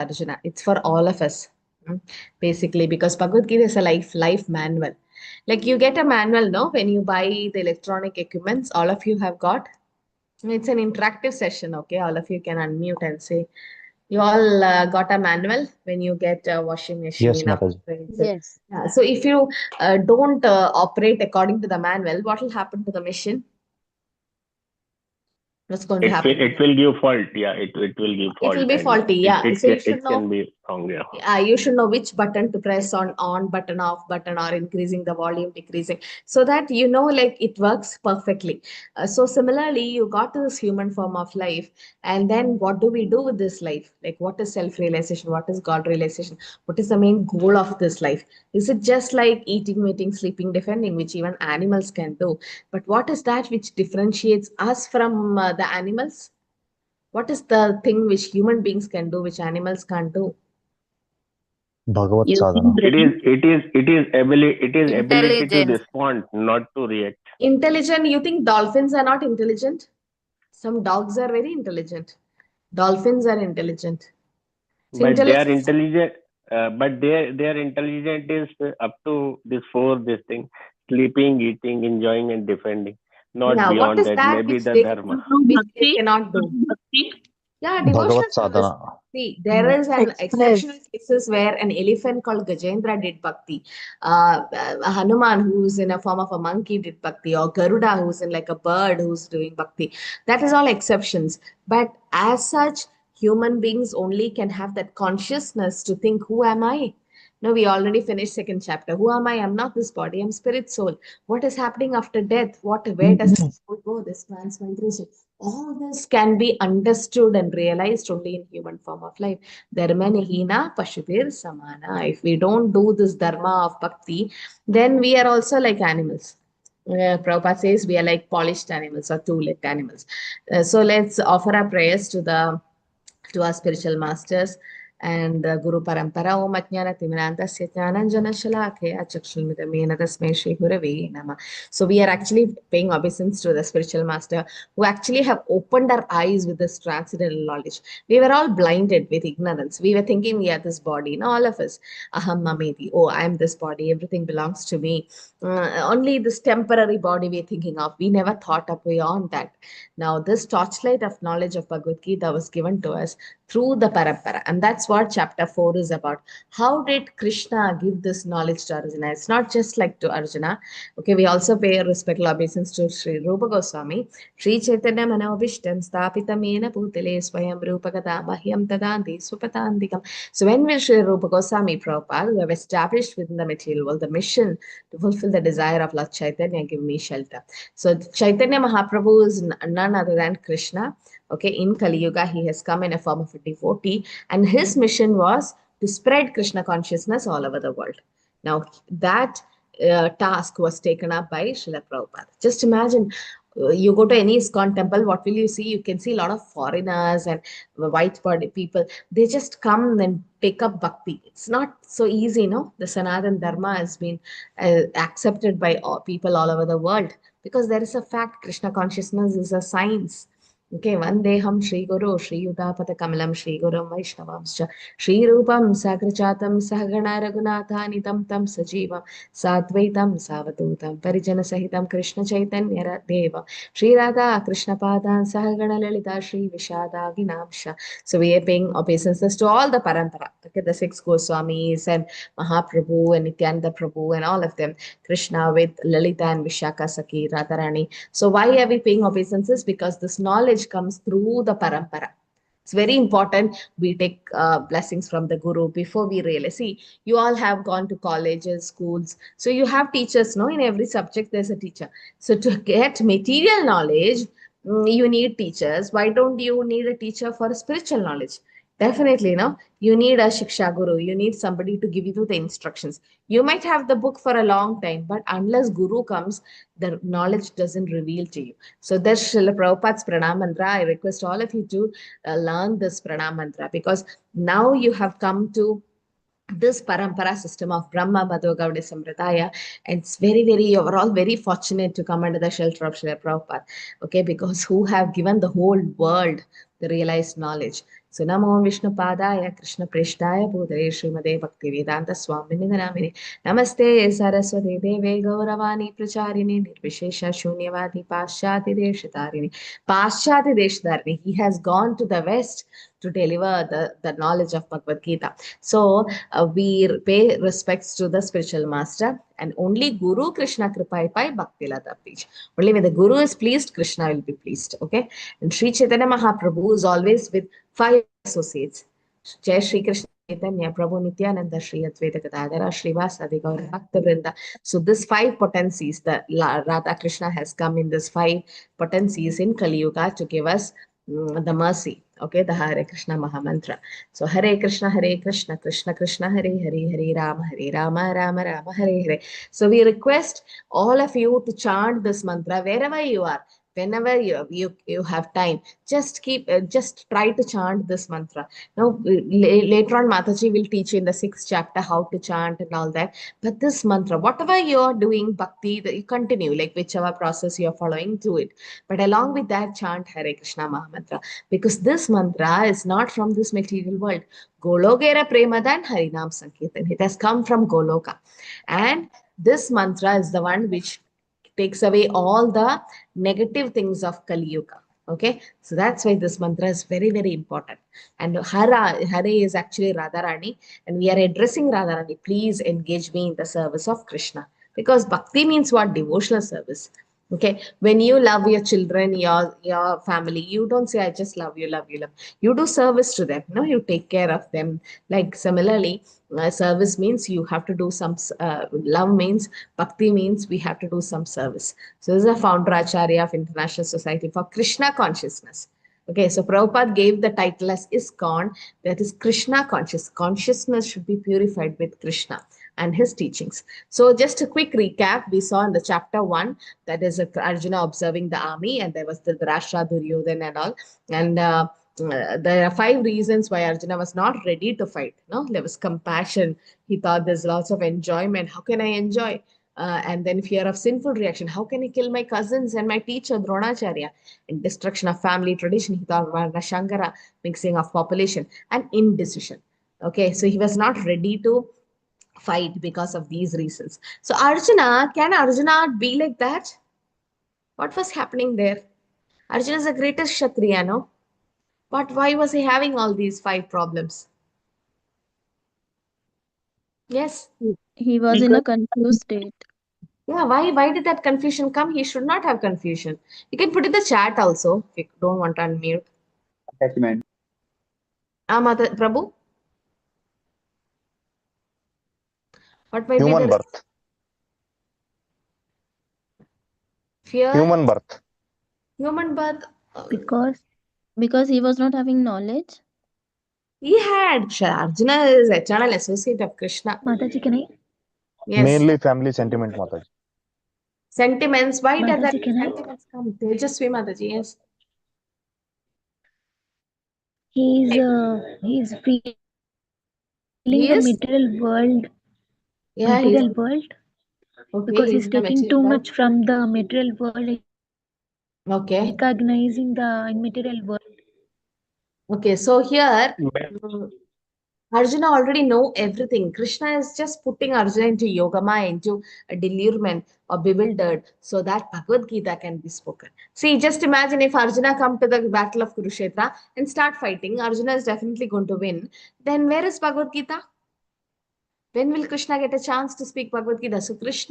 Arjuna. It's for all of us, basically, because Bhagavad Gita is a life manual. Like you get a manual, no? When you buy the electronic equipments, all of you have got. It's an interactive session, okay? All of you can unmute and say, you all got a manual when you get a washing Yes, machine or Mataji. fridge. Yes. Yeah. So if you don't operate according to the manual, what will happen to the machine? What's going to happen to It them? will give fault. Yeah, it will give It will fault, be and faulty. Yeah. So you should it know. can be wrong. Yeah. You should know which button to press on button, off button, or increasing the volume, decreasing, so that you know, like it works perfectly. So similarly, you got to this human form of life, and then what do we do with this life? Like, what is self-realization? What is God realization? What is the main goal of this life? Is it just like eating, mating, sleeping, defending, which even animals can do? But what is that which differentiates us from the animals? What is the thing which human beings can do, which animals can't do? Bhagavad Using Sadhana. brain. It is ability to Intelligence. respond, not to react. Intelligent, you think dolphins are not intelligent? Some dogs are very intelligent. Dolphins are intelligent. So But they are intelligence, intelligent. But their intelligent is up to this thing: sleeping, eating, enjoying, and defending. Not yeah, what beyond is that. that Maybe which the they can dharma. do, which they cannot do? Bhakti. Yeah, Bhagavad devotional service. Sadhana. See, there is an Express. exceptional cases where an elephant called Gajendra did bhakti. Hanuman, who's in a form of a monkey, did bhakti, or Garuda, who's in like a bird who's doing bhakti. That is all exceptions. But as such, human beings only can have that consciousness to think, who am I? No, we already finished second chapter. Who am I? I'm not this body. I'm spirit, soul. What is happening after death? Where does this soul go? This transmigration. All this can be understood and realized only in human form of life. Dharma nihina pashubir samana. If we don't do this dharma of bhakti, then we are also like animals. Prabhupada says we are like polished animals or two-legged animals. So let's offer our prayers to our spiritual masters and Guru Parampara. Om Ajnana Timirandasya Jnananjana Shalakaya Chakshulmitamena Tasmai Shri Gurave Namah. So we are actually paying obeisance to the spiritual master who actually have opened our eyes with this transcendental knowledge. We were all blinded with ignorance. We were thinking we are this body. No, all of us. Aham mameti. Oh, I am this body. Everything belongs to me. Only this temporary body we're thinking of. We never thought up beyond that. Now, this torchlight of knowledge of Bhagavad Gita was given to us through the parampara. And that's what chapter 4 is about. How did Krishna give this knowledge to Arjuna? It's not just like to Arjuna. Okay, we also pay a respectful obeisance to Sri Rupa Goswami. Sri Chaitanya Manavishtam Stapitam Yena Bhutale Swayam Rupa Gata Mahyam Tadanti Swapatandikam. So when will Sri Rupa Goswami Prabhupada, who have established within the material world the mission to fulfill the desire of Lord Chaitanya, give me shelter. So Chaitanya Mahaprabhu is none other than Krishna. Okay, in Kali Yuga, he has come in a form of a devotee, and his mission was to spread Krishna consciousness all over the world. Now, that task was taken up by Srila Prabhupada. Just imagine, you go to any ISKCON temple, what will you see? You can see a lot of foreigners and white body people. They just come and take up bhakti. It's not so easy, no? The Sanatan Dharma has been accepted by people all over the world because there is a fact. Krishna consciousness is a science. Okay, Vandeham Sri Guru, Sri Yudapata Kamalam, Sri Guru Vaishnavamscha, Sri Rupam Sagrachatam Sahagana Raghunatha Nitam Tam Sajivam, Satvaitam Savadutam, Parijana Sahitam Krishna Chaitanya Deva, Sri Radha Krishna Padan Sahagana Lalita Sri Vishada Vinamsha. So we are paying obeisances to all the parampara. Okay, the six Goswamis and Mahaprabhu and Nityananda Prabhu and all of them. Krishna with Lalita and Vishaka Saki, Radharani. So why are we paying obeisances? Because this knowledge comes through the parampara. It's very important we take blessings from the Guru before we realize. See, you all have gone to colleges, schools. So you have teachers, no? In every subject, there's a teacher. So to get material knowledge, you need teachers. Why don't you need a teacher for spiritual knowledge? Definitely, no? You need a Shiksha Guru. You need somebody to give you the instructions. You might have the book for a long time, but unless Guru comes, the knowledge doesn't reveal to you. So there's Srila Prabhupada's Pranam Mantra. I request all of you to learn this Pranam Mantra because now you have come to this parampara system of Brahma Madhva Gaudiya Sampradaya. And it's very, very, you're all very fortunate to come under the shelter of Srila Prabhupada. Okay, because who have given the whole world the realized knowledge. So Namo Vishnu Padaya Krishna Prishtaya Bhutale Srimade Bhaktivedanta Swamini Namini Namaste Saraswati Deve Gauravani Pracharini Nirvishesha Shunyavadi Paschati Deshdharini. He has gone to the west to deliver the knowledge of Bhagavad Gita. So we pay respects to the spiritual master, and only Guru Krishna Kripai Pai Bhakti Lata Preach. Only when the Guru is pleased, Krishna will be pleased. Okay. And Sri Chaitanya Mahaprabhu is always with 5 associates. Jai Shri Krishna Chaitanya Prabhu Nityananda Shri Advaita Gadadhara Srivasadi Gaura Bhakta Vrinda. So this 5 potencies, the Radha Krishna has come in this 5 potencies in Kali Yuga to give us the mercy. Okay, the Hare Krishna Mahamantra. So Hare Krishna, Krishna Krishna, Hare Hare, Hare Rama, Rama Rama, Hare Hare. So we request all of you to chant this mantra wherever you are. Whenever you have time, just try to chant this mantra. Now later on Mataji will teach you in the 6th chapter how to chant and all that. But this mantra, whatever you are doing bhakti, you continue, like whichever process you are following, do it. But along with that, chant Hare Krishna Mahamantra, because this mantra is not from this material world. Gologera Premadan Harinam Sankirtan. It has come from Goloka, and this mantra is the one which takes away all the negative things of Kali Yuga. Okay, so that's why this mantra is very, very important. And Hare is actually Radharani, and we are addressing Radharani. Please engage me in the service of Krishna, because bhakti means what? Devotional service. Okay, when you love your children, your family, you don't say, I just love you, love you, love. You do service to them. No, you take care of them. Like similarly, service means you have to do some, love means, bhakti means we have to do some service. So this is a founder Acharya of International Society for Krishna Consciousness. Okay, so Prabhupada gave the title as ISKCON, that is Krishna conscious. Consciousness should be purified with Krishna and his teachings. So just a quick recap, we saw in the chapter 1, that is Arjuna observing the army, and there was the Drashra, Duryodhana and all. And there are 5 reasons why Arjuna was not ready to fight. No, there was compassion. He thought there's lots of enjoyment. How can I enjoy? And then fear of sinful reaction. How can I kill my cousins and my teacher, Dronacharya? And destruction of family tradition. He thought Varna Shankara, mixing of population, and indecision. Okay, so he was not ready to fight because of these reasons. So Arjuna, can Arjuna be like that? What was happening there? Arjuna is the greatest Kshatriya, no? But why was he having all these 5 problems? Yes. He was in a confused state. Yeah, why did that confusion come? He should not have confusion. You can put in the chat also if you don't want to unmute. Attachment. Prabhu? What might be Human the birth. fear? Human birth. Human birth. Because he was not having knowledge. He had. Arjuna is eternal associate of Krishna. Mataji, can I? Yes. Mainly family sentiment, Mataji. Sentiments. Why did that Mataji, can I? sentiments come? Tejasvi Mataji, yes. He's feeling He the is? material world. Yeah, Material world. okay. Because he's in the taking material too world. much from the material world, Okay. recognizing the immaterial world. Okay. So here, Arjuna already know everything. Krishna is just putting Arjuna into yogama, into a delirement or bewildered, so that Bhagavad Gita can be spoken. See, just imagine if Arjuna come to the battle of Kurukshetra and start fighting, Arjuna is definitely going to win. Then where is Bhagavad Gita? When will Krishna get a chance to speak Bhagavad Gita? So Krishna